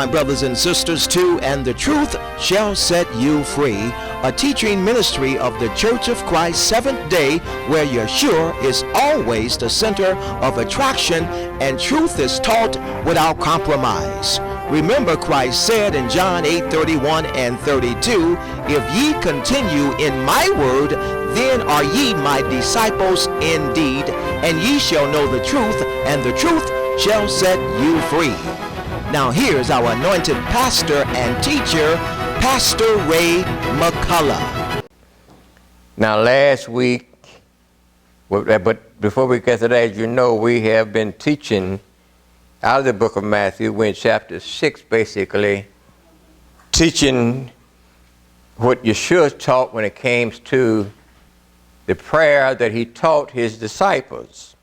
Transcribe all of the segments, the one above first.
my brothers and sisters, to And the Truth Shall Set You Free, a teaching ministry of the Church of Christ Seventh Day, where Yeshua is always the center of attraction and truth is taught without compromise. Remember, Christ said in John 8:31 and 32, "If ye continue in my word, then are ye my disciples indeed, and ye shall know the truth, and the truth shall set you free." Now here's our anointed pastor and teacher, Pastor Ray McCullough. Now last week, but before we get to that, as you know, we have been teaching out of the book of Matthew. We're in chapter 6, basically, teaching what Yeshua taught when it came to the prayer that he taught his disciples.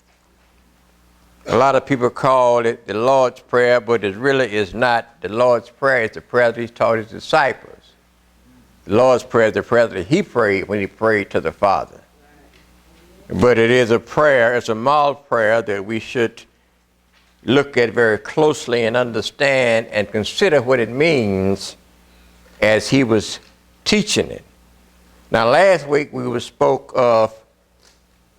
A lot of people call it the Lord's Prayer, but it really is not the Lord's Prayer. It's the prayer that he taught his disciples. The Lord's Prayer is the prayer that he prayed when he prayed to the Father. But it is a prayer, it's a model prayer that we should look at very closely and understand and consider what it means as he was teaching it. Now last week we spoke of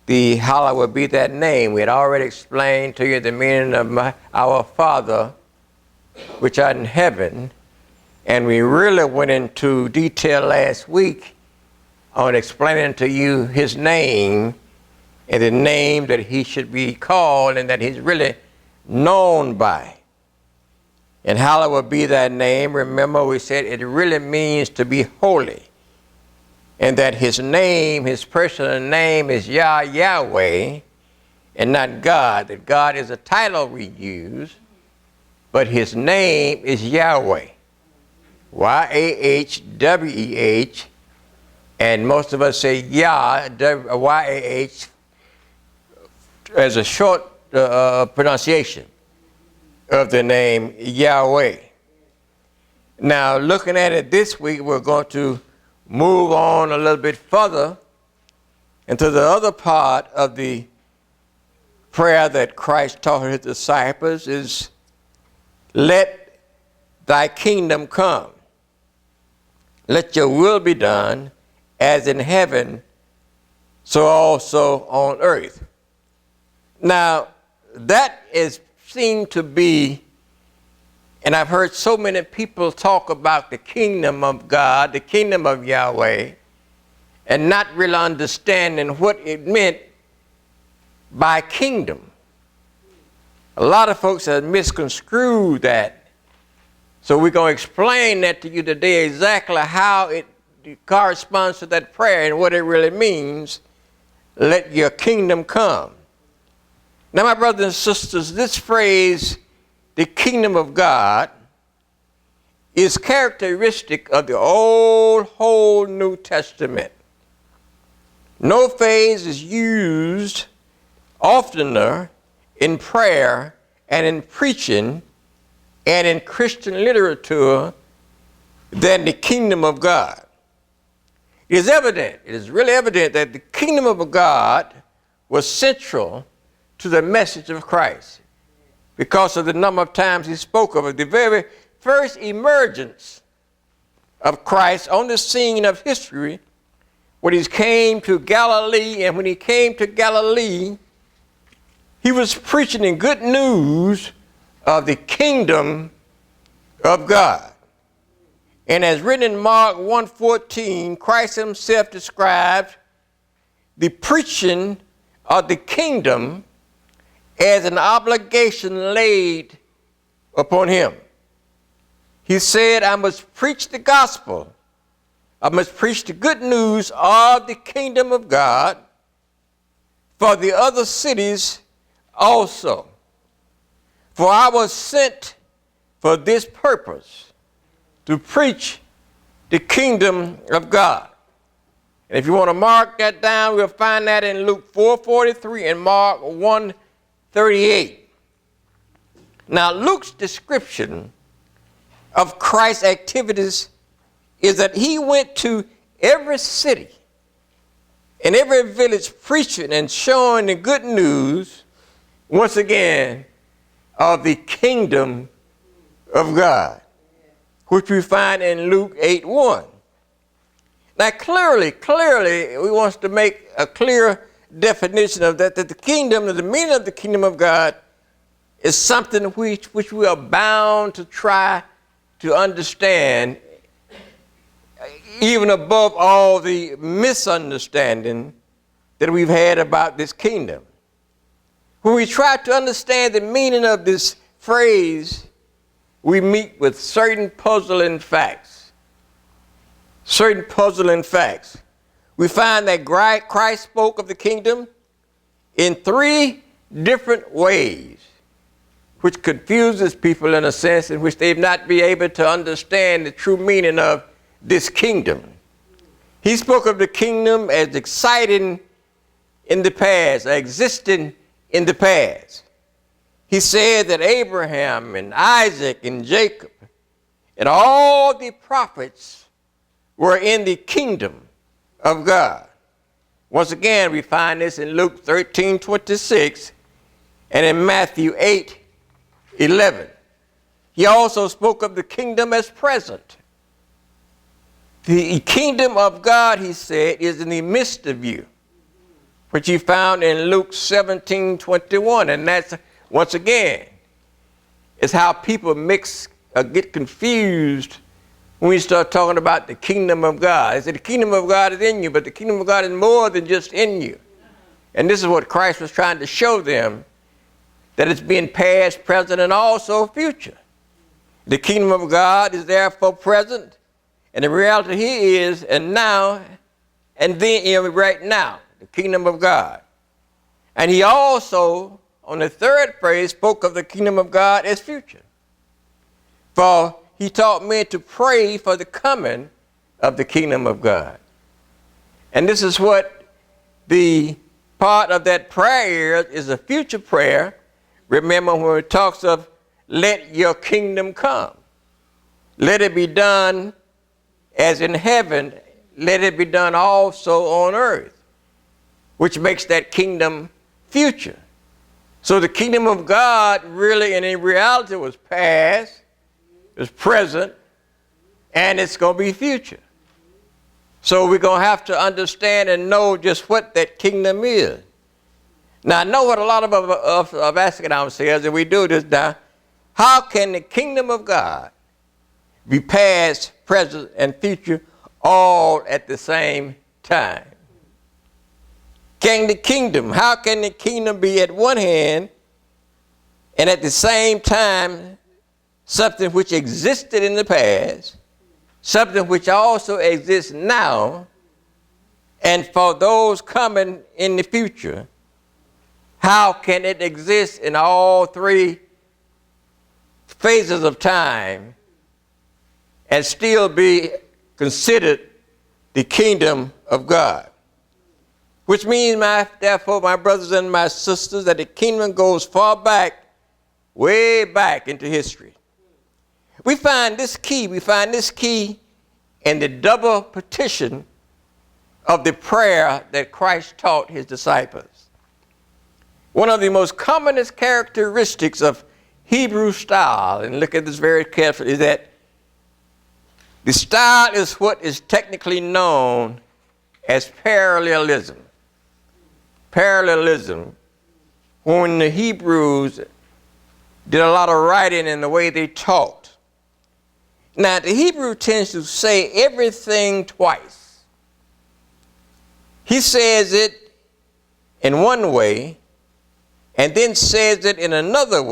the hallowed be that name. We had already explained to you the meaning of our Father which art in heaven, and we really went into detail last week on explaining to you his name and the name that he should be called and that he's really known by. And hallowed be that name, remember we said it really means to be holy. And that his name, his personal name is Yahweh and not God. That God is a title we use, but his name is Yahweh. Y-A-H-W-E-H, and most of us say Yah, Y-A-H, as a short pronunciation of the name Yahweh. Now, looking at it this week, we're going to move on a little bit further into the other part of the prayer that Christ taught his disciples is, "Let thy kingdom come. Let your will be done as in heaven, so also on earth." Now, that is seen to be, and I've heard so many people talk about the kingdom of God, the kingdom of Yahweh, and not really understanding what it meant by kingdom. A lot of folks have misconstrued that. So we're going to explain that to you today, exactly how it corresponds to that prayer and what it really means. Let your kingdom come. Now, my brothers and sisters, this phrase, the kingdom of God, is characteristic of the whole New Testament. No phrase is used oftener in prayer and in preaching and in Christian literature than the kingdom of God. It is evident, it is really evident that the kingdom of God was central to the message of Christ because of the number of times he spoke of it. The very first emergence of Christ on the scene of history, when he came to Galilee, and when he came to Galilee, he was preaching the good news of the kingdom of God. And as written in Mark 1:14, Christ himself described the preaching of the kingdom as an obligation laid upon him. He said, "I must preach the gospel. I must preach the good news of the kingdom of God for the other cities also. For I was sent for this purpose, to preach the kingdom of God." And if you want to mark that down, we'll find that in Luke 4:43 and Mark 1:38. Now, Luke's description of Christ's activities is that he went to every city and every village preaching and showing the good news, once again, of the kingdom of God. which we find in Luke 8:1. Now clearly, we want to make a clear definition of that the kingdom, the meaning of the kingdom of God is something which we are bound to try to understand, even above all the misunderstanding that we've had about this kingdom. When we try to understand the meaning of this phrase, we meet with certain puzzling facts. Certain puzzling facts. We find that Christ spoke of the kingdom in 3 different ways, which confuses people in a sense in which they've not been able to understand the true meaning of this kingdom. He spoke of the kingdom as exciting in the past, existing in the past. He said that Abraham and Isaac and Jacob and all the prophets were in the kingdom of God. Once again, we find this in Luke 13:26 and in Matthew 8:11. He also spoke of the kingdom as present. The kingdom of God, he said, is in the midst of you, which he found in Luke 17:21. And that's, once again, is how people get confused when we start talking about the kingdom of God. They say the kingdom of God is in you, but the kingdom of God is more than just in you. And this is what Christ was trying to show them, that it's being past, present, and also future. The kingdom of God is therefore present, and the reality here is, and now, and then right now, the kingdom of God. And he also, on the third phrase, spoke of the kingdom of God as future. For he taught men to pray for the coming of the kingdom of God. And this is what the part of that prayer is, a future prayer. Remember when it talks of let your kingdom come. Let it be done as in heaven, let it be done also on earth, which makes that kingdom future. So the kingdom of God really and in reality was past, it was present, and it's going to be future. So we're going to have to understand and know just what that kingdom is. Now I know what a lot of us are asking ourselves, and we do this now. How can the kingdom of God be past, present, and future all at the same time? How can the kingdom be at one hand and at the same time something which existed in the past, something which also exists now, and for those coming in the future? How can it exist in all 3 phases of time and still be considered the kingdom of God? Which means, therefore, my brothers and my sisters, that the kingdom goes far back, way back into history. We find this key in the double petition of the prayer that Christ taught his disciples. One of the most commonest characteristics of Hebrew style, and look at this very carefully, is that the style is what is technically known as parallelism. Parallelism, when the Hebrews did a lot of writing in the way they taught. Now, the Hebrew tends to say everything twice. He says it in one way and then says it in another way.